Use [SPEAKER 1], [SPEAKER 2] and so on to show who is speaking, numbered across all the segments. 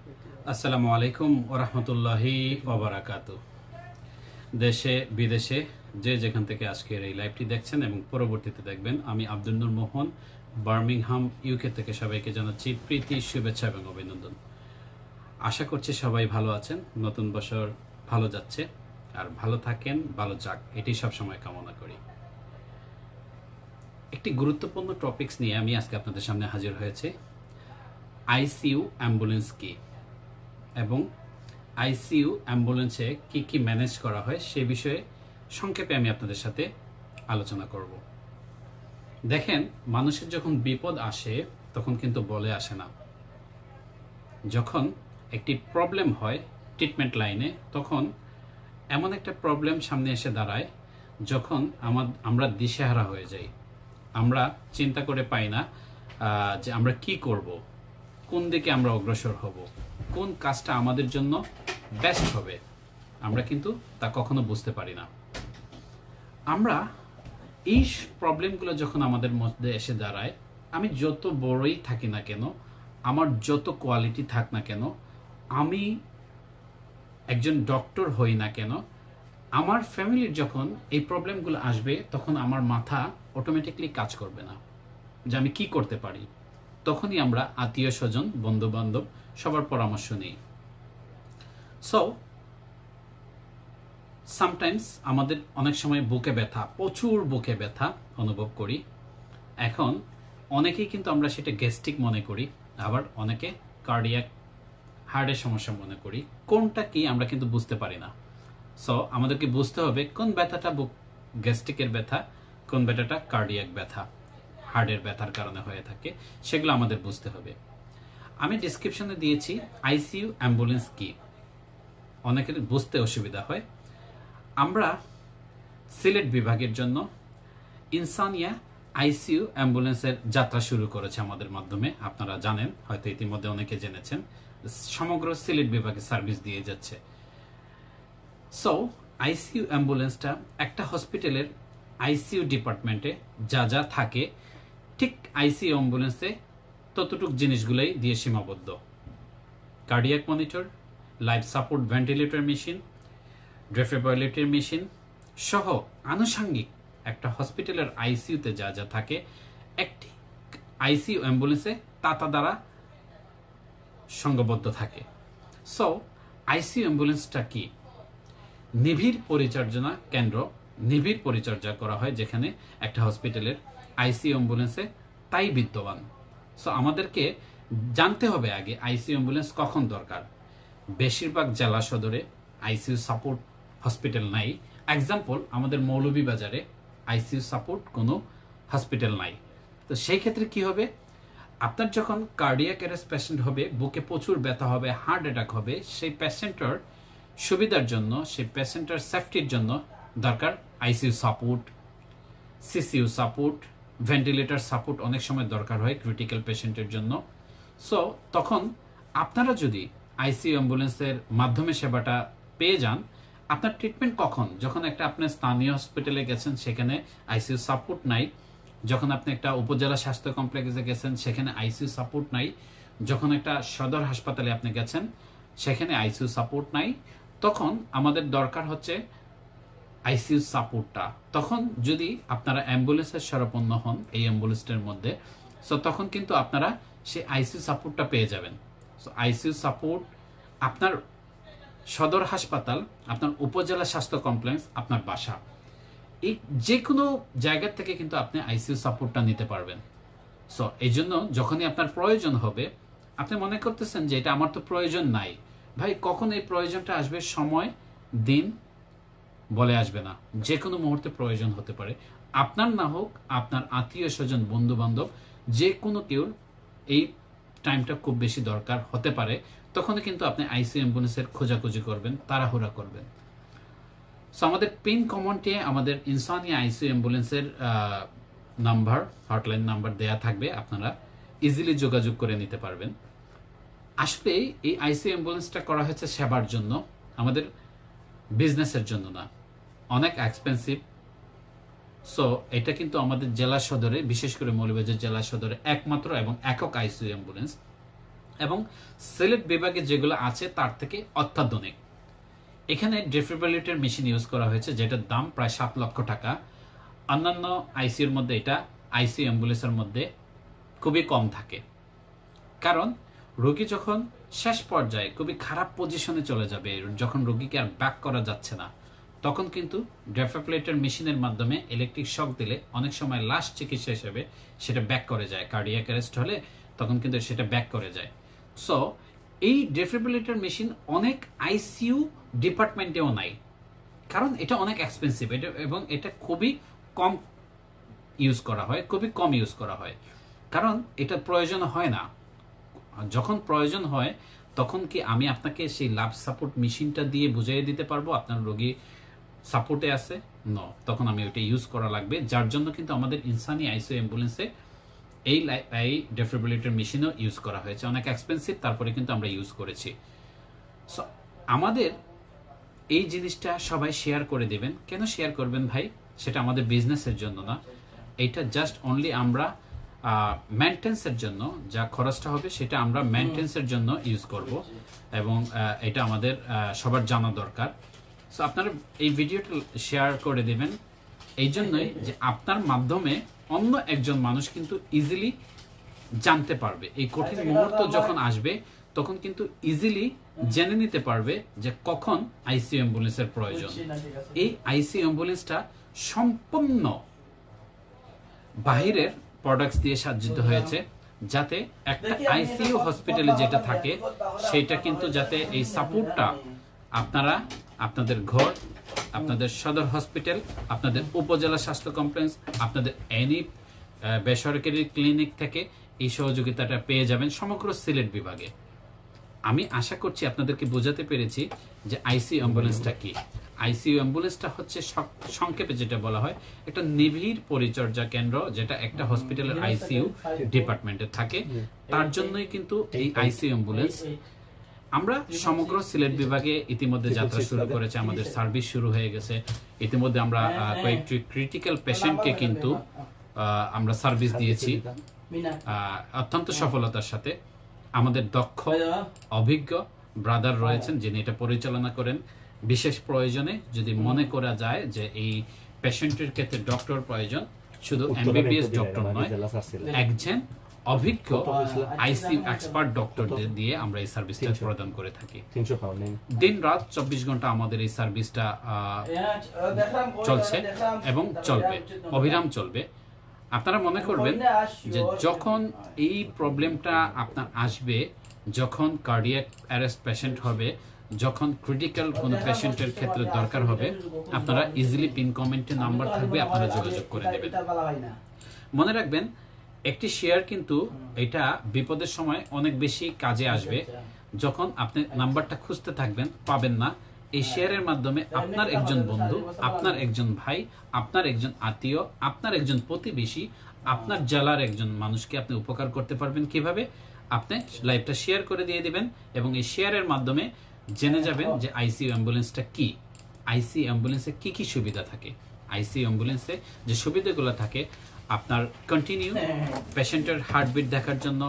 [SPEAKER 1] আসসালামু আলাইকুম ওয়া রাহমাতুল্লাহি ওয়া বারাকাতুহু। দেশে বিদেশে যে যেখান থেকে আজকের এই লাইভটি দেখছেন এবং পরবর্তীতে দেখবেন, আমি আব্দুল নূর মোহন বার্মিংহাম ইউকে থেকে সবাইকে জানাচ্ছি প্রীতি, শুভেচ্ছা এবং অভিনন্দন। আশা করছি সবাই ভালো আছেন, নতুন বছর ভালো যাচ্ছে, আর ভালো থাকেন, ভালো যাক, এটি সবসময় কামনা করি। একটি গুরুত্বপূর্ণ টপিকস নিয়ে আমি আজকে আপনাদের সামনে হাজির হয়েছে। আইসিইউ অ্যাম্বুলেন্স কি এবং আইসিইউ অ্যাম্বুলেন্সে কি কি ম্যানেজ করা হয় সে বিষয়ে সংক্ষেপে আমি আপনাদের সাথে আলোচনা করব। দেখেন, মানুষের যখন বিপদ আসে তখন কিন্তু বলে আসে না। যখন একটি প্রবলেম হয় ট্রিটমেন্ট লাইনে, তখন এমন একটা প্রবলেম সামনে এসে দাঁড়ায় যখন আমরা দিশেহারা হয়ে যাই। আমরা চিন্তা করে পাই না যে আমরা কি করব, কোন দিকে আমরা অগ্রসর হব, কোন কাজটা আমাদের জন্য বেস্ট হবে। আমরা কিন্তু তা কখনো বুঝতে পারি না। আমরা এই প্রবলেমগুলো যখন আমাদের মধ্যে এসে দাঁড়ায়, আমি যত বড়ই থাকি না কেন, আমার যত কোয়ালিটি থাক না কেন, আমি একজন ডক্টর হই না কেন, আমার ফ্যামিলির যখন এই প্রবলেমগুলো আসবে তখন আমার মাথা অটোমেটিকলি কাজ করবে না যে আমি কি করতে পারি। তখনই আমরা আত্মীয় স্বজন, বন্ধু বান্ধব সবার পরামর্শ নিই। সো সামটাইমস আমাদের অনেক সময় বুকে ব্যথা, প্রচুর বুকে ব্যথা অনুভব করি। এখন অনেকেই কিন্তু আমরা সেটা গ্যাস্ট্রিক মনে করি, আবার অনেকে কার্ডিয়াক হার্টের সমস্যা মনে করি। কোনটা কি আমরা কিন্তু বুঝতে পারি না। সো আমাদেরকে বুঝতে হবে কোন ব্যথাটা গ্যাস্ট্রিকের ব্যথা, কোন ব্যথাটা কার্ডিয়াক ব্যথা, হার্টের ব্যথার কারণে হয়ে থাকে, সেগুলো আমাদের বুঝতে হবে। আমি ডিসক্রিপশনে দিয়েছি আইসিইউ অ্যাম্বুলেন্স কি, অনেকের বুঝতে অসুবিধা হয়। আমরা সিলেট বিভাগের জন্য ইনসানিয়া আইসিইউ অ্যাম্বুলেন্সের যাত্রা শুরু করেছে আমাদের মাধ্যমে। আপনারা জানেন, হয়তো ইতিমধ্যে অনেকে জেনেছেন, সমগ্র সিলেট বিভাগে সার্ভিস দিয়ে যাচ্ছে। সো আইসিইউ অ্যাম্বুলেন্সটা একটা হসপিটালের আইসিইউ ডিপার্টমেন্টে যা যা থাকে, ঠিক আইসিইউ অ্যাম্বুলেন্সে ততটুক জিনিসগুলোই দিয়ে সীমাবদ্ধ। Cardiac monitor, life support ventilator machine, defibrillator machine সহ আনুষঙ্গিক একটা হসপিটালের আইসিইউতে যা যা থাকে, একটি আইসিইউ অ্যাম্বুলেন্সে তা দ্বারা সংঘবদ্ধ থাকে। সো আইসিইউ অ্যাম্বুলেন্সটা কি? নিবিড় পরিচর্যা কেন্দ্র, নিবিড় পরিচর্যা করা হয় যেখানে একটা হসপিটালের আইসিইউ অ্যাম্বুলেন্সে তাই বিদ্যমান। সো আমাদেরকে জানতে হবে আগে আইসিইউ অ্যাম্বুলেন্স কখন দরকার। বেশিরভাগ জেলা সদরে আইসিইউ সাপোর্ট হসপিটাল নাই। এক্সাম্পল, আমাদের মৌলভীবাজারে আইসিইউ সাপোর্ট কোনো হসপিটাল নাই। তো সেই ক্ষেত্রে কি হবে, আপনার যখন কার্ডিয়াক অ্যারেস্ট পেশেন্ট হবে, বুকে প্রচুর ব্যথা হবে, হার্ট অ্যাটাক হবে, সেই পেশেন্টের সুবিধার জন্য, সেই পেশেন্টের সেফটির জন্য দরকার ICU support, CCU support, ventilator support অনেক সময় দরকার হয় ক্রিটিক্যাল পেশেন্টের জন্য। সো তখন আপনারা যদি আইসিইউ অ্যাম্বুলেন্সের মাধ্যমে সেবাটা পেয়ে যান, আপনার ট্রিটমেন্ট কখন? যখন একটা আপনার স্থানীয় হসপিটালে গেছেন, সেখানে আইসিইউ সাপোর্ট নাই। যখন আপনি একটা উপজেলা স্বাস্থ্য কমপ্লেক্সে গেছেন, সেখানে আইসিইউ সাপোর্ট নাই। যখন একটা সদর হাসপাতালে আপনি গেছেন, সেখানে আইসিইউ সাপোর্ট নাই। তখন আমাদের দরকার হচ্ছে আইসিইউ সাপোর্টটা। তখন যদি আপনারা অ্যাম্বুলেন্সের শরণাপন্ন হন এই অ্যাম্বুলেন্সটার মধ্যে, সো তখন কিন্তু আপনারা সেই আইসিইউ সাপোর্টটা পেয়ে যাবেন। সো আইসিইউ সাপোর্ট আপনার সদর হাসপাতাল, আপনার উপজেলা স্বাস্থ্য কমপ্লেক্স, আপনার বাসা, এই যে কোনো জায়গা থেকে কিন্তু আপনি আইসিইউ সাপোর্টটা নিতে পারবেন। সো এই জন্য যখনই আপনার প্রয়োজন হবে, আপনি মনে করতেছেন যে এটা আমার তো প্রয়োজন নাই, ভাই কখন এই প্রয়োজনটা আসবে, সময় দিন বলে আসবে না, যে কোনো মুহূর্তে প্রয়োজন হতে পারে। আপনার না হোক, আপনার আত্মীয় স্বজন, বন্ধু বান্ধব, যে কোনো কেউ এই টাইমটা খুব বেশি দরকার হতে পারে। তখন কিন্তু আপনি আইসিইউ অ্যাম্বুলেন্সের খোঁজাখুঁজি করবেন, তাড়াহুড়া করবেন। সো আমাদের পিন কমেন্টে আমাদের ইনসানিয়া আইসিইউ অ্যাম্বুলেন্সের নাম্বার, হটলাইন নাম্বার দেয়া থাকবে, আপনারা ইজিলি যোগাযোগ করে নিতে পারবেন। আসলে এই আইসিইউ অ্যাম্বুলেন্সটা করা হয়েছে সেবার জন্য, আমাদের বিজনেসের জন্য না। অনেক এক্সপেন্সিভ। সো এটা কিন্তু আমাদের জেলা সদরে, বিশেষ করে মৌলভীবাজার জেলা সদরে একমাত্র এবং একক আইসিইউ অ্যাম্বুলেন্স। এবং সিলেট বিভাগে যেগুলো আছে তার থেকে অত্যাধুনিক। এখানে ডেফিব্রিলেটর মেশিন ইউজ করা হয়েছে যেটার দাম প্রায় 7 লক্ষ টাকা। অন্যান্য আইসিইউর মধ্যে এটা আইসিইউ অ্যাম্বুলেন্সের মধ্যে খুবই কম থাকে, কারণ রোগী যখন শেষ পর্যায়ে খুবই খারাপ পজিশনে চলে যাবে, যখন রোগীকে আর ব্যাক করা যাচ্ছে না, তখন কিন্তু ডেফিব্রিলেটর মেশিনের মাধ্যমে ইলেকট্রিক শক দিলে অনেক সময় লাস্ট চিকিৎসা হিসেবে সেটা ব্যাক করে যায়। কার্ডিয়াক অ্যারেস্ট হলে তখন কিন্তু সেটা ব্যাক করে যায়। সো এই ডেফিব্রিলেটর মেশিন অনেক আইসিইউ ডিপার্টমেন্টেও নাই, কারণ এটা অনেক এক্সপেন্সিভ এবং এটা খুবই কম ইউজ করা হয়, খুবই কম ইউজ করা হয়, কারণ এটা প্রয়োজন হয় না। যখন প্রয়োজন হয় তখন কি আমি আপনাকে সেই লাভ সাপোর্ট মেশিনটা দিয়ে বুঝিয়ে দিতে পারবো আপনার রোগী সাপোর্টে আছে? নো, তখন আমি ওইটা ইউজ করা লাগবে। যার জন্য কিন্তু আমাদের ইনসানি আইসিইউ অ্যাম্বুলেন্সে এই ডেফিব্রিলেটর মেশিনও ইউজ করা হয়েছে। অনেক এক্সপেন্সিভ, তারপরে কিন্তু আমরা ইউজ করেছি। সো আমাদের এই জিনিসটা সবাই শেয়ার করে দেবেন। কেন শেয়ার করবেন ভাই? সেটা আমাদের বিজনেসের জন্য না, এটা জাস্ট অনলি আমরা মেনটেন্সের জন্য যা খরচটা হবে সেটা আমরা মেনটেন্সের জন্য ইউজ করব, এবং এটা আমাদের সবার জানা দরকার। সো আপনারা এই ভিডিওটা শেয়ার করে দেবেন এই জন্যই যে আপনার মাধ্যমে অন্য একজন মানুষ কিন্তু ইজিলি জানতে পারবে, এই কঠিন মুহূর্ত যখন আসবে তখন কিন্তু ইজিলি জেনে নিতে পারবে যে কখন আইসিইউ অ্যাম্বুলেন্সের প্রয়োজন। এই আইসিইউ অ্যাম্বুলেন্সটা সম্পূর্ণ বাহিরের প্রোডাক্টস দিয়ে সাজ্জিত হয়েছে, যাতে একটা আইসিইউ হসপিটালে যেটা থাকে সেটা কিন্তু যাতে এই সাপোর্টটা আপনারা আপনাদের ঘর, আপনাদের সদর হসপিটাল, আপনাদের উপজেলা স্বাস্থ্য কমপ্লেক্স, আপনাদের এনি বেসরকারি ক্লিনিক থেকে এই সহযোগিতাটা পেয়ে যাবেন সমগ্র সিলেট বিভাগে। আমি আশা করছি আপনাদেরকে বোঝাতে পেরেছি যে আইসিইউ অ্যাম্বুলেন্সটা কি। আইসিইউ অ্যাম্বুলেন্সটা হচ্ছে সংক্ষেপে যেটা বলা হয় একটা নিবিড় পরিচর্যা কেন্দ্র, যেটা একটা হসপিটালের আইসিইউ ডিপার্টমেন্টে থাকে। তার জন্যই কিন্তু এই আইসিইউ অ্যাম্বুলেন্স। আমরা সমগ্র সিলেট বিভাগে ইতিমধ্যে যাত্রা শুরু করেছে, আমাদের সার্ভিস শুরু হয়ে গেছে। ইতিমধ্যে আমরা কয়েকটি ক্রিটিক্যাল পেশেন্টকে কিন্তু আমরা সার্ভিস দিয়েছি অত্যন্ত সফলতার সাথে। আমাদের দক্ষ অভিজ্ঞ ব্রাদার রয়েছেন যিনি এটা পরিচালনা করেন। বিশেষ প্রয়োজনে যদি মনে করা যায় যে এই পেশেন্টের ক্ষেত্রে ডক্টর প্রয়োজন, শুধু এমবিবিএস ডক্টর নয়, একজন অভিজ্ঞ আইসিইউ এক্সপার্ট ডক্টরদের দিয়ে আমরা এই সার্ভিসটা প্রদান করে থাকি। দিন রাত 24 ঘন্টা আমাদের এই সার্ভিসটা চলছে এবং চলবে, অবিরাম চলবে। আপনারা মনে করবেন যে যখন এই প্রবলেমটা আপনার আসবে, যখন কার্ডিয়াক অ্যারেস্ট পেশেন্ট হবে, যখন ক্রিটিক্যাল কোনো পেশেন্টের ক্ষেত্রে দরকার হবে, আপনারা ইজিলি পিন কমেন্টে নাম্বার থাকবে, আপনারা যোগাযোগ করে দেবেন। মনে রাখবেন একটি শেয়ার কিন্তু এটা বিপদের সময় অনেক বেশি কাজে আসবে। যখন আপনি নাম্বারটা খুঁজতে থাকবেন পাবেন না, এই শেয়ারের মাধ্যমে আপনার একজন বন্ধু, আপনার একজন ভাই, আপনার একজন আত্মীয়, আপনার একজন প্রতিবেশী, আপনার জেলার একজন মানুষকে আপনি উপকার করতে পারবেন। কিভাবে? আপনি লাইভটা শেয়ার করে দিয়ে দিবেন এবং এই শেয়ারের মাধ্যমে জেনে যাবেন যে আইসিইউ অ্যাম্বুলেন্সটা কি, আইসিইউ অ্যাম্বুলেন্সে কি কি সুবিধা থাকে। আইসিইউ অ্যাম্বুলেন্সে যে সুবিধাগুলো থাকে, আপনার কন্টিনিউ পেশেন্টের হার্টবিট দেখার জন্য,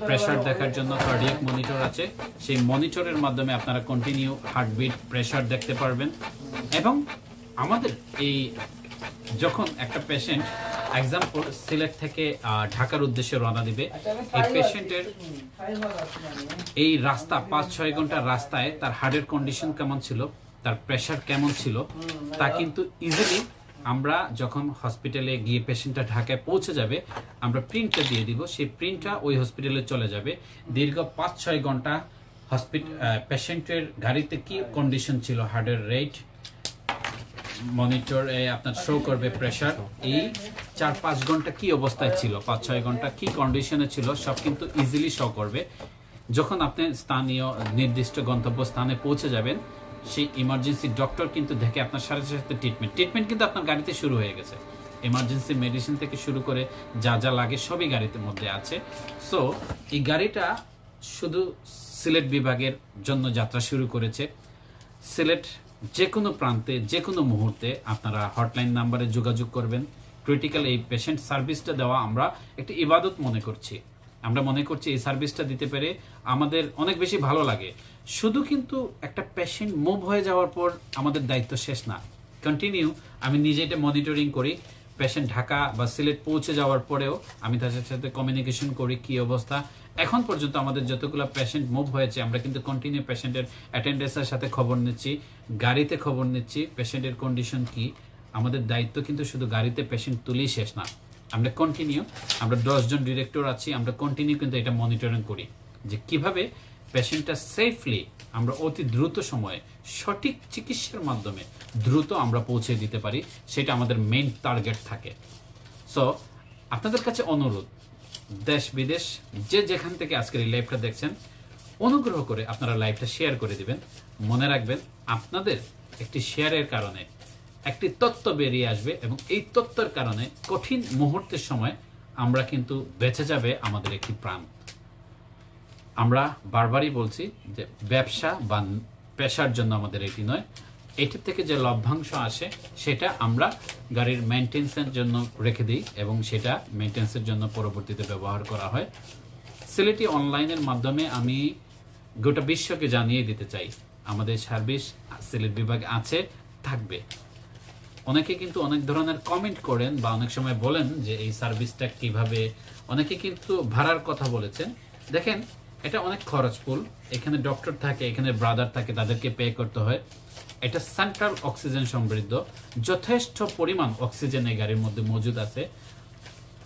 [SPEAKER 1] প্রেসার দেখার জন্য কার্ডিয়াক মনিটর আছে, সেই মনিটরের মাধ্যমে আপনারা কন্টিনিউ হার্টবিট, প্রেসার দেখতে পারবেন। এবং আমাদের এই যখন একটা পেশেন্ট এক্সাম্পল সিলেট থেকে ঢাকার উদ্দেশ্যে রওনা দিবে, এই পেশেন্টের এই রাস্তা 5-6 ঘন্টার রাস্তায় তার হার্টের কন্ডিশন কেমন ছিল, তার প্রেসার কেমন ছিল, তা কিন্তু ইজিলি আমরা যখন হসপিটালে গিয়ে পেশেন্টটা ঢাকায় পৌঁছে যাবে, আমরা প্রিন্টটা দিয়ে দিব, সেই প্রিন্টটা ওই হসপিটালে চলে যাবে। দীর্ঘ 5-6 ঘন্টা পেশেন্টের গাড়িতে কি কন্ডিশন ছিল, হার্টের রেট মনিটরে আপনার শো করবে, প্রেসার, এই 4-5 ঘন্টা কি অবস্থায় ছিল, 5-6 ঘন্টা কি কন্ডিশনে ছিল, সব কিন্তু ইজিলি শো করবে। যখন আপনি স্থানীয় নির্দিষ্ট গন্তব্য স্থানে পৌঁছে যাবেন, সেই ইমার্জেন্সি ডক্টর কিন্তু দেখে আপনার সাথে সাথে ট্রিটমেন্ট কিন্তু আপনার গাড়িতে শুরু হয়ে গেছে। ইমার্জেন্সি মেডিসিন থেকে শুরু করে যা যা লাগে সবই গাড়িতে মধ্যে আছে। সো এই গাড়িটা শুধু সিলেট বিভাগের জন্য যাত্রা শুরু করেছে। সিলেট যে কোনো প্রান্তে যে কোনো মুহূর্তে আপনারা হটলাইন নাম্বারে যোগাযোগ করবেন। ক্রিটিক্যাল এই পেশেন্ট সার্ভিসটা দেওয়া আমরা একটা ইবাদত মনে করছি। আমরা মনে করছি এই সার্ভিসটা দিতে পেরে আমাদের অনেক বেশি ভালো লাগে। শুধু কিন্তু একটা পেশেন্ট মুভ হয়ে যাওয়ার পর আমাদের দায়িত্ব শেষ না, কন্টিনিউ আমি নিজে এটা মনিটরিং করি। পেশেন্ট ঢাকা বা সিলেট পৌঁছে যাওয়ার পরেও আমি তাদের সাথে কমিউনিকেশন করি কি অবস্থা। এখন পর্যন্ত আমাদের যতগুলো পেশেন্ট মুভ হয়েছে আমরা কিন্তু কন্টিনিউ পেশেন্টের অ্যাটেন্ডেন্সের সাথে খবর নিচ্ছি, গাড়িতে খবর নিচ্ছি, পেশেন্টের কন্ডিশন কি। আমাদের দায়িত্ব কিন্তু শুধু গাড়িতে পেশেন্ট তুলেই শেষ না, আমরা কন্টিনিউ, আমরা 10 জন ডিরেক্টর আছি, আমরা কন্টিনিউ কিন্তু এটা মনিটরিং করি যে কিভাবে পেশেন্টটা সেফলি আমরা অতি দ্রুত সময়ে সঠিক চিকিৎসার মাধ্যমে দ্রুত আমরা পৌঁছে দিতে পারি, সেটা আমাদের মেইন টার্গেট থাকে। সো আপনাদের কাছে অনুরোধ, দেশ বিদেশ যে যেখান থেকে আজকের এই লাইভটা দেখছেন, অনুগ্রহ করে আপনারা লাইভটা শেয়ার করে দিবেন। মনে রাখবেন আপনাদের একটি শেয়ারের কারণে একটি তথ্য বেরিয়ে আসবে এবং এই তথ্যের কারণে কঠিন মুহূর্তের সময় আমরা কিন্তু বেঁচে যাবে আমাদের একটি প্রাণ। আমরা বারবারই বলছি যে ব্যবসা বা পেশার জন্য আমাদের এটি নয়, এটির থেকে যে লভ্যাংশ আসে সেটা আমরা গাড়ির মেইনটেন্সের জন্য রেখে দিই এবং সেটা মেইনটেন্সের জন্য পরবর্তীতে ব্যবহার করা হয়। সিলেটি অনলাইনের মাধ্যমে আমি গোটা বিশ্বকে জানিয়ে দিতে চাই আমাদের সার্ভিস সিলেট বিভাগে আছে, থাকবে। অনেকে কিন্তু অনেক ধরনের কমেন্ট করেন বা অনেক সময় বলেন যে এই সার্ভিসটা কিভাবে, অনেকে কিন্তু ভাড়ার কথা বলেছেন। দেখেন এটা অনেক খরচফুল, এখানে ডক্টর থাকে, এখানে ব্রাদার থাকে, তাদেরকে পে করতে হয়। এটা সেন্ট্রাল অক্সিজেন সমৃদ্ধ, যথেষ্ট পরিমাণ অক্সিজেন এই গাড়ির মধ্যে মজুদ আছে।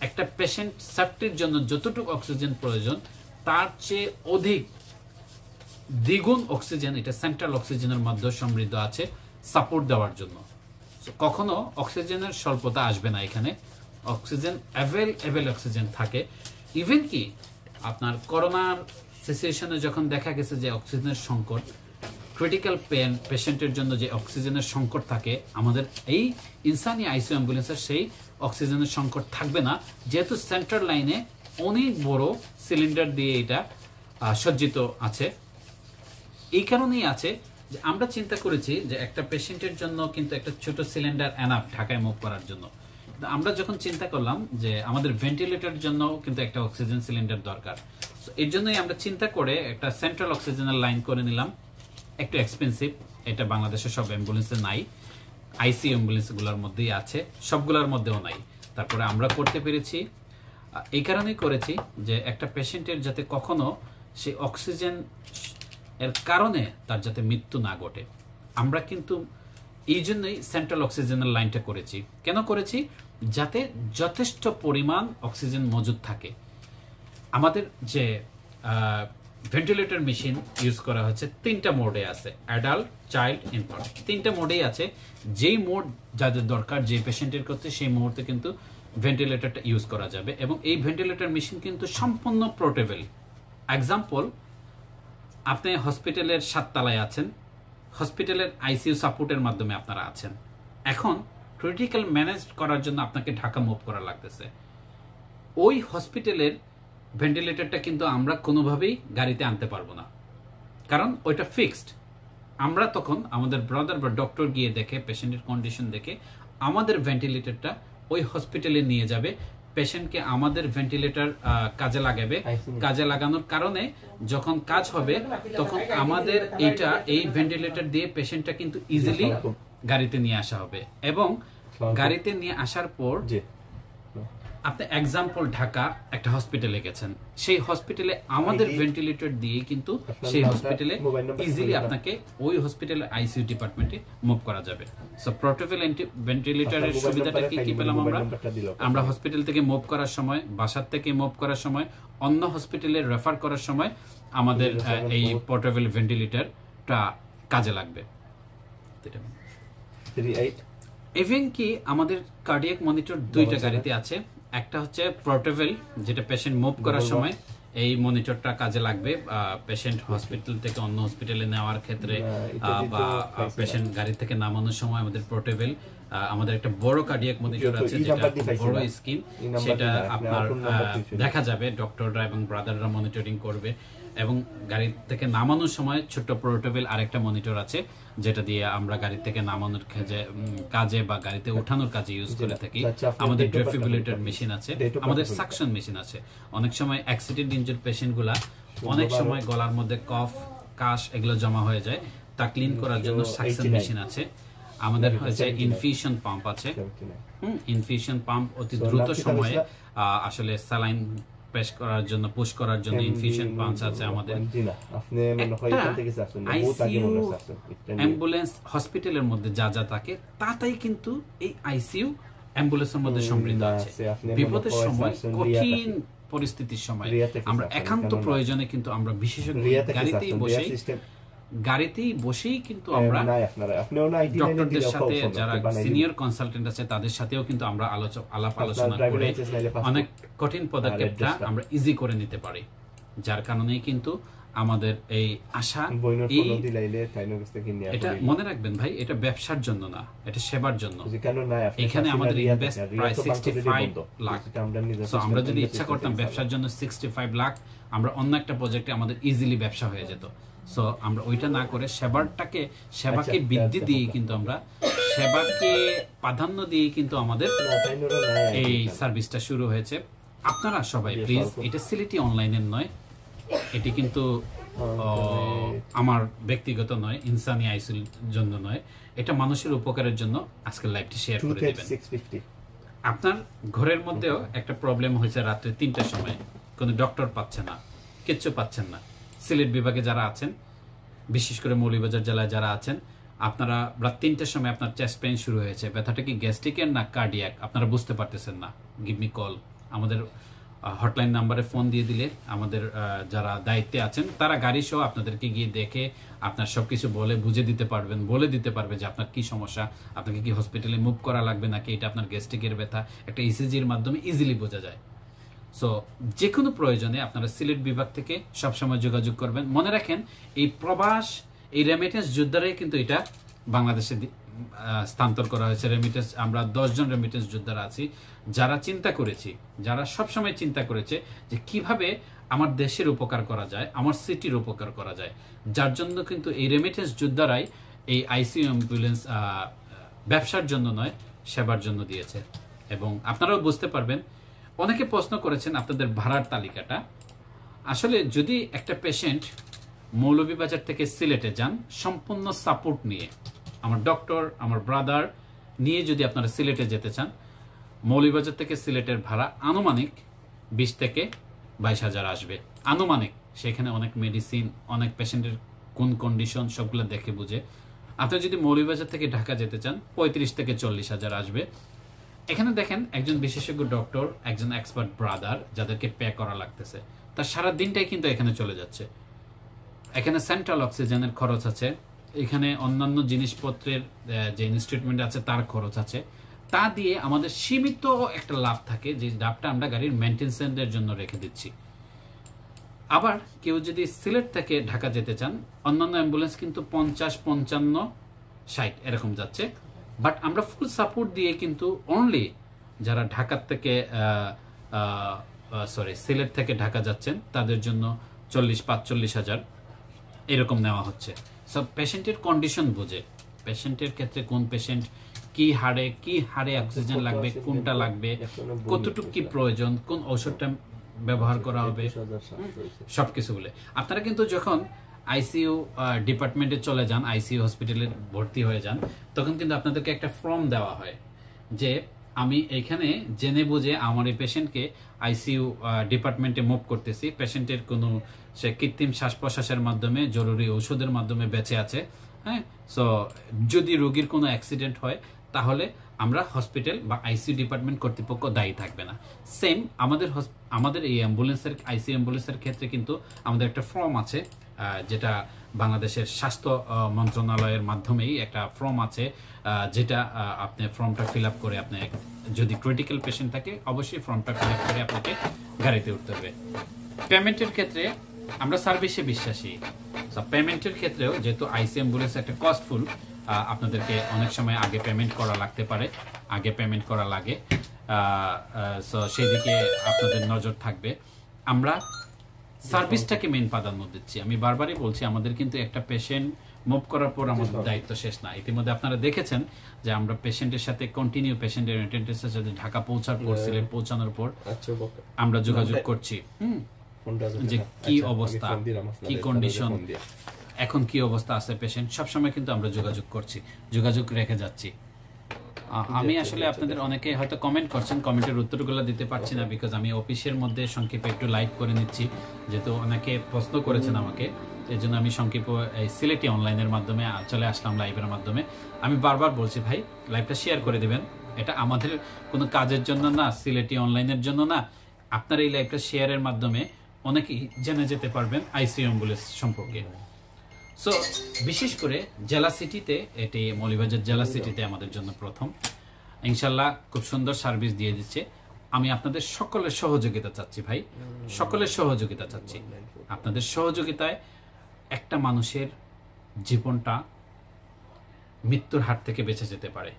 [SPEAKER 1] একটা পেশেন্ট সেফটির জন্য যতটুকু অক্সিজেন প্রয়োজন তার চেয়ে অধিক দ্বিগুণ অক্সিজেন এটা সেন্ট্রাল অক্সিজেনের মধ্যে সমৃদ্ধ আছে সাপোর্ট দেওয়ার জন্য। কখনো অক্সিজেনের স্বল্পতা আসবে না, এখানে অক্সিজেন অ্যাভেলেবল অক্সিজেন থাকে। ইভেন কি আপনার করোনার সিচুয়েশনে যখন দেখা গেছে যে অক্সিজেনের সংকট, ক্রিটিক্যাল পেশেন্টের জন্য যে অক্সিজেনের সংকট থাকে, আমাদের এই ইনসানি আইসিইউ অ্যাম্বুলেন্সের সেই অক্সিজেনের সংকট থাকবে না, যেহেতু সেন্ট্রাল লাইনে অনেক বড় সিলিন্ডার দিয়ে এটা সজ্জিত আছে। এই কারণেই আছে যে আমরা চিন্তা করেছি যে একটা পেশেন্টের জন্য কিন্তু একটা ছোট সিলিন্ডার এনাফ ঢাকায় মুভ করার জন্য। আমরা যখন চিন্তা করলাম যে আমাদের ভেন্টিলেটরের জন্য কিন্তু একটা অক্সিজেন সিলিন্ডার দরকার, এর জন্যই আমরা চিন্তা করে একটা সেন্ট্রাল অক্সিজেনের লাইন করে নিলাম। একটু এক্সপেন্সিভ, এটা বাংলাদেশের সব অ্যাম্বুলেন্সে নাই, আইসিইউ অ্যাম্বুলেন্সগুলোর মধ্যেই আছে, সবগুলোর মধ্যেও নাই। তারপরে আমরা করতে পেরেছি, এই কারণেই করেছি যে একটা পেশেন্টের যাতে কখনো সেই অক্সিজেন এর কারণে তার যাতে মৃত্যু না ঘটে। আমরা কিন্তু এই জন্যই সেন্ট্রাল অক্সিজেনের লাইনটা করেছি। কেন করেছি? যাতে যথেষ্ট পরিমাণ অক্সিজেন মজুদ থাকে। আমাদের যে ভেন্টিলেটর মেশিন ইউজ করা হচ্ছে 3টা মোডে আছে, অ্যাডাল্ট, চাইল্ড, ইনফ্যান্ট, 3টা মোডেই আছে। যেই মোড যাদের দরকার, যে পেশেন্টের করতে, সেই মুহূর্তে কিন্তু ভেন্টিলেটরটা ইউজ করা যাবে। এবং এই ভেন্টিলেটর মেশিন কিন্তু সম্পূর্ণ পোর্টেবল। এক্সাম্পল, আপনি হসপিটালের 7 তলায় আছেন, হসপিটালের আইসিইউ সাপোর্টের মাধ্যমে আপনারা আছেন। এখন ক্রিটিক্যাল ম্যানেজ করার জন্য আপনাকে ঢাকা মুভ করা লাগতেছে। ওই হসপিটালের ভেন্টিলেটরটা কিন্তু আমরা কোনোভাবেই গাড়িতে আনতে পারবো না, কারণ ওইটা ফিক্সড। আমরা তখন আমাদের ব্রাদার বা ডক্টর গিয়ে দেখে, পেশেন্টের কন্ডিশন দেখে আমাদের ভেন্টিলেটরটা ওই হসপিটালে নিয়ে যাবে, পেশেন্টকে আমাদের ভেন্টিলেটর কাজে লাগাবে। কাজে লাগানোর কারণে যখন কাজ হবে তখন আমাদের এই ভেন্টিলেটর দিয়ে পেশেন্টটা কিন্তু ইজিলি গাড়িতে নিয়ে আসা হবে। এবং গাড়িতে নিয়ে আসার পর আপনি এক্সাম্পল ঢাকা একটা হসপিটালে গেছেন, সেই হসপিটালে আমাদের ভেন্টিলেটর দিয়ে কিন্তু সেই হসপিটালে ইজিলি আপনাকে ওই হসপিটালের আইসিইউ ডিপার্টমেন্টে মুভ করা যাবে। সো পোর্টেবল ভেন্টিলেটরের সুবিধাটা কি পেলাম আমরা হসপিটাল থেকে মুভ করার সময়, বাসার থেকে মুভ করার সময়, অন্য হসপিটালে রেফার করার সময় আমাদের এই পোর্টেবল ভেন্টিলেটরটা কাজে লাগবে। ইভেন কি আমাদের কার্ডিয়াক মনিটর 2টা গাড়িতে আছে। একটা হচ্ছে পোর্টেবল, যেটা পেশেন্ট মুভ করার সময় এই মনিটরটা কাজে লাগবে, পেশেন্ট হসপিটাল থেকে অন্য হসপিটালে নেওয়ার ক্ষেত্রে বা পেশেন্ট গাড়ি থেকে নামানোর সময় আমাদের পোর্টেবল। আমাদের একটা বড় কার্ডিয়াক মনিটর আছে, যেটা বড় স্ক্রিন, সেটা আপনার দেখা যাবে, ডক্টররা এবং ব্রাদাররা মনিটরিং করবে। এবং গাড়ি থেকে নামানোর সময় ছোট্ট পোর্টেবল আরেকটা মনিটর আছে, যেটা দিয়ে আমরা গাড়ি থেকে নামানোর কাজে বা গাড়িতে ওঠানোর কাজে ইউজ করে থাকি। আমাদের ডেফিব্রিলেটর মেশিন আছে, আমাদের সাকশন মেশিন আছে। অনেক সময় অ্যাক্সিডেন্ট ইনজুর্ড পেশেন্টগুলা অনেক সময় গলার মধ্যে কফ, কাশ এগুলো জমা হয়ে যায়, তা ক্লিন করার জন্য সাকশন মেশিন আছে। আমাদের হচ্ছে ইনফিউশন পাম্প আছে। ইনফিউশন পাম্প অতি দ্রুত সময়ে আসলে স্যালাইন পুশ করার জন্য ইনফিউশন পাম্প আছে আমাদের। অ্যাম্বুলেন্স হসপিটালের মধ্যে যা যা থাকে তাই কিন্তু এই আইসিইউ অ্যাম্বুলেন্সের মধ্যে সমৃদ্ধ আছে। বিপদের সময়, কঠিন পরিস্থিতির সময় আমরা একান্ত প্রয়োজনে কিন্তু আমরা বিশেষজ্ঞ গাড়িতেই বসেই কিন্তু আমরা ডক্টরদের সাথে, যারা সিনিয়র কনসালটেন্ট আছে তাদের সাথেও কিন্তু আমরা আলাপ আলোচনা করে অনেক কঠিন পদক্ষেপটা আমরা ইজি করে নিতে পারি। যার কারণেই কিন্তু আমাদের এই আশা, এটা মনে রাখবেন ভাই, এটা ব্যবসার জন্য না, এটা সেবার জন্য। এখানে আমাদের ইনভেস্ট প্রায় 65 লাখ। সো আমরা যদি ইচ্ছা করতাম ব্যবসার জন্য 65 লাখ, আমরা অন্য একটা প্রজেক্টে আমাদের ইজিলি ব্যবসা হয়ে যেত। সো আমরা ওইটা না করে সেবাকে বৃদ্ধি দিয়ে কিন্তু আমরা সেবাকে প্রাধান্য দিয়ে কিন্তু আমাদের এই সার্ভিসটা শুরু হয়েছে। আপনারা সবাই প্লিজ, এটা সিলেটি অনলাইনের নয়, এটি কিন্তু আমার ব্যক্তিগত নয়, ইনসানি আইসিইউর জন্য নয়, এটা মানুষের উপকারের জন্য আজকের লাইভটি শেয়ার করে দিবেন। আপনার ঘরের মধ্যেও একটা প্রবলেম হয়েছে রাত্রে 3টার সময়, কোনো ডক্টর পাচ্ছে না, কিচ্ছু পাচ্ছেন না। সিলেট বিভাগে যারা আছেন, বিশেষ করে মৌলভীবাজার জেলায় যারা আছেন, আপনারা রাত 3টার সময় আপনার চেস্ট পেইন শুরু হয়েছে, ব্যথাটা কি গ্যাস্ট্রিকের না কার্ডিয়াক আপনারা বুঝতে পারতেছেন না, গিভ মি কল। আমাদের হটলাইন নাম্বারে ফোন দিয়ে দিলে আমাদের যারা দায়িত্বে আছেন তারা গাড়ি সহ আপনাদেরকে গিয়ে দেখে আপনার সবকিছু বুঝে দিতে পারবেন, বলে দিতে পারবে যে আপনার কি সমস্যা, আপনাকে কি হসপিটালে মুভ করা লাগবে নাকি এটা আপনার গ্যাস্ট্রিকের ব্যথা, একটা ইসিজির মাধ্যমে ইজিলি বোঝা যায়। সো যে কোনো প্রয়োজনে আপনারা সিলেট বিভাগ থেকে সবসময় যোগাযোগ করবেন। মনে রাখেন, এই প্রবাস, এই রেমিটেন্স যোদ্ধারাই কিন্তু এটা বাংলাদেশে স্থানান্তর করা হয়েছে। রেমিটেন্স, আমরা 10 জন রেমিটেন্স যোদ্ধারা আছি যারা যারা সবসময় চিন্তা করেছে যে কিভাবে আমার দেশের উপকার করা যায়, আমার সিটির উপকার করা যায়। যার জন্য কিন্তু এই রেমিটেন্স যোদ্ধারাই এই আইসিইউ অ্যাম্বুলেন্স ব্যবসার জন্য নয়, সেবার জন্য দিয়েছে। এবং আপনারাও বুঝতে পারবেন, অনেকে প্রশ্ন করেছেন আপনাদের ভাড়ার তালিকাটা। আসলে যদি একটা পেশেন্ট মৌলভীবাজার থেকে সিলেটে যান সম্পূর্ণ সাপোর্ট নিয়ে, আমার ডক্টর, আমার ব্রাদার নিয়ে যদি আপনারা সিলেটে যেতে চান, মৌলভীবাজার থেকে সিলেটের ভাড়া আনুমানিক 20 থেকে 22,000 আসবে, আনুমানিক। সেখানে অনেক মেডিসিন, অনেক পেশেন্টের কোন কন্ডিশন সবগুলো দেখে বুঝে। আপনি যদি মৌলভীবাজার থেকে ঢাকা যেতে চান 35 থেকে 40,000 আসবে। এখানে দেখেন, একজন বিশেষজ্ঞ ডক্টর, একজন এক্সপার্ট ব্রাদার যাদেরকে পে করা লাগতেছে, তার সারা দিনটাই কিন্তু এখানে চলে যাচ্ছে। এখানে সেন্ট্রাল অক্সিজেনের খরচ আছে, এখানে অন্যান্য জিনিসপত্রের যে ইনস্ট্রুমেন্ট আছে তার খরচ আছে। তা দিয়ে আমাদের সীমিত একটা লাভ থাকে, যে লাভটা আমরা গাড়ির মেইনটেনেন্সের জন্য রেখে দিচ্ছি। আবার কেউ যদি সিলেট থেকে ঢাকা যেতে চান, অন্যান্য অ্যাম্বুলেন্স কিন্তু 50, 55, 60 এরকম যাচ্ছে। বাট আমরা ফুল সাপোর্ট দিয়ে কিন্তু অনলি যারা ঢাকার থেকে সিলেট থেকে ঢাকা যাচ্ছেন তাদের জন্য 40-45,000 এরকম নেওয়া হচ্ছে। সব পেশেন্টের কন্ডিশন বুঝে, পেশেন্টের ক্ষেত্রে কোন পেশেন্ট কি হারে অক্সিজেন লাগবে, কোনটা লাগবে, কতটুকু কি প্রয়োজন, কোন ঔষধটা ব্যবহার করা হবে, সবকিছু বলে। আপনারা কিন্তু যখন আইসিইউ ডিপার্টমেন্টে চলে যান, আইসিইউ হসপিটালে ভর্তি হয়ে যান, তখন কিন্তু আপনাদেরকে একটা ফর্ম দেওয়া হয় যে আমি এখানে জেনে বুঝে আমার এই পেশেন্টকে আইসিইউ ডিপার্টমেন্টে মুভ করতেছি। পেশেন্টের কোনো সে কৃত্রিম শ্বাস প্রশ্বাসের মাধ্যমে, জরুরি ঔষধের মাধ্যমে বেঁচে আছে, হ্যাঁ। সো যদি রোগীর কোনো অ্যাক্সিডেন্ট হয় তাহলে আমরা হসপিটাল বা আইসিইউ ডিপার্টমেন্ট কর্তৃপক্ষ দায়ী থাকবে না। সেম আমাদের এই অ্যাম্বুলেন্সের, আইসিইউ অ্যাম্বুলেন্সের ক্ষেত্রে কিন্তু আমাদের একটা ফর্ম আছে, যেটা বাংলাদেশের স্বাস্থ্য মন্ত্রণালয়ের মাধ্যমেই একটা ফর্ম আছে, যেটা আপনি ফর্মটা ফিল আপ করে, আপনি যদি ক্রিটিক্যাল পেশেন্ট থাকে অবশ্যই ফর্মটা ফিল আপ করে আপনাকে গাড়িতে উঠতে হবে। পেমেন্টের ক্ষেত্রে আমরা সার্ভিসে বিশ্বাসী। পেমেন্টের ক্ষেত্রেও যেহেতু আইসিইউ অ্যাম্বুলেন্স একটা কস্টফুল, আপনাদেরকে অনেক সময় আগে পেমেন্ট করা লাগতে পারে, আগে পেমেন্ট করা লাগে। সো সেই দিকে আপনাদের নজর থাকবে। আমরা সার্ভিসটাকে মেইন প্রাধান্য দিচ্ছি। আমি বারবারই বলছি, আমাদের কিন্তু একটা পেশেন্ট মুভ করার পর আমাদের দায়িত্ব শেষ না। ইতিমধ্যে আপনারা দেখেছেন যে আমরা পেশেন্টের সাথে কন্টিনিউ, পেশেন্টের অ্যাটেন্ডেন্সের সাথে ঢাকা পৌঁছার পর, সিলেট পৌঁছানোর পর আমরা যোগাযোগ করছি যে কি অবস্থা, কি কন্ডিশন, এখন কি অবস্থা আছে পেশেন্ট, সবসময় কিন্তু আমরা যোগাযোগ করছি, যোগাযোগ রেখে যাচ্ছি। আমি আসলে আপনাদের অনেকে হয়তো কমেন্ট করছেন, কমেন্টের উত্তরগুলো দিতে পারছি না, বিকজ আমি অফিসের মধ্যে সংক্ষেপে একটু লাইভ করে নিচ্ছি, যেহেতু অনেকে প্রশ্ন করেছেন আমাকে, এই জন্য আমি সংক্ষেপ এই সিলেটি অনলাইনের মাধ্যমে চলে আসলাম লাইভের মাধ্যমে। আমি বারবার বলছি ভাই, লাইভটা শেয়ার করে দেবেন, এটা আমাদের কোনো কাজের জন্য না, সিলেটি অনলাইনের জন্য না, আপনার এই লাইভটা শেয়ারের মাধ্যমে অনেকেই জেনে যেতে পারবেন আইসিইউ অ্যাম্বুলেন্স সম্পর্কে। সো বিশেষ করে জেলা সিটিতে, এটি মৌলভীবাজার জেলা সিটিতে আমাদের জন্য প্রথম, ইনশাল্লাহ খুব সুন্দর সার্ভিস দিয়ে দিচ্ছে। আমি আপনাদের সকলের সহযোগিতা চাচ্ছি ভাই, সকলের সহযোগিতা চাচ্ছি। আপনাদের সহযোগিতায় একটা মানুষের জীবনটা মৃত্যুর হাত থেকে বেঁচে যেতে পারে।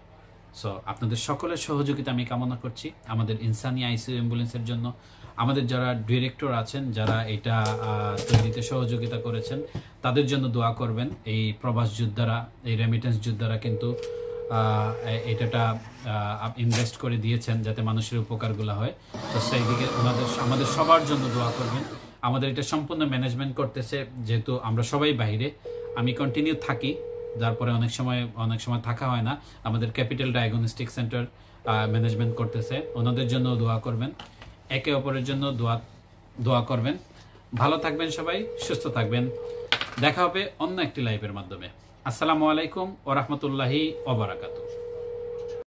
[SPEAKER 1] সো আপনাদের সকলের সহযোগিতা আমি কামনা করছি আমাদের ইনসানি আইসিইউ অ্যাম্বুলেন্সের জন্য। আমাদের যারা ডিরেক্টর আছেন, যারা এটা তৈরিতে সহযোগিতা করেছেন, তাদের জন্য দোয়া করবেন। এই প্রবাস যোদ্ধারা, এই রেমিটেন্স যোদ্ধারা কিন্তু এটাটা ইনভেস্ট করে দিয়েছেন যাতে মানুষের উপকারগুলো হয়। তো সেই দিকে আমাদের সবার জন্য দোয়া করবেন। আমাদের এটা সম্পূর্ণ ম্যানেজমেন্ট করতেছে, যেহেতু আমরা সবাই বাইরে, আমি কন্টিনিউ থাকি, যার পরে অনেক সময় থাকা হয় না। আমাদের ক্যাপিটাল ডায়াগনস্টিক সেন্টার ম্যানেজমেন্ট করতেছে, ওনাদের জন্য দোয়া করবেন, একে অপরের জন্য দোয়া করবেন। ভালো থাকবেন সবাই, সুস্থ থাকবেন। দেখা হবে অন্য একটি লাইভের মাধ্যমে। আসসালামু আলাইকুম ওয়া রাহমাতুল্লাহি ওয়া বারাকাতুহু।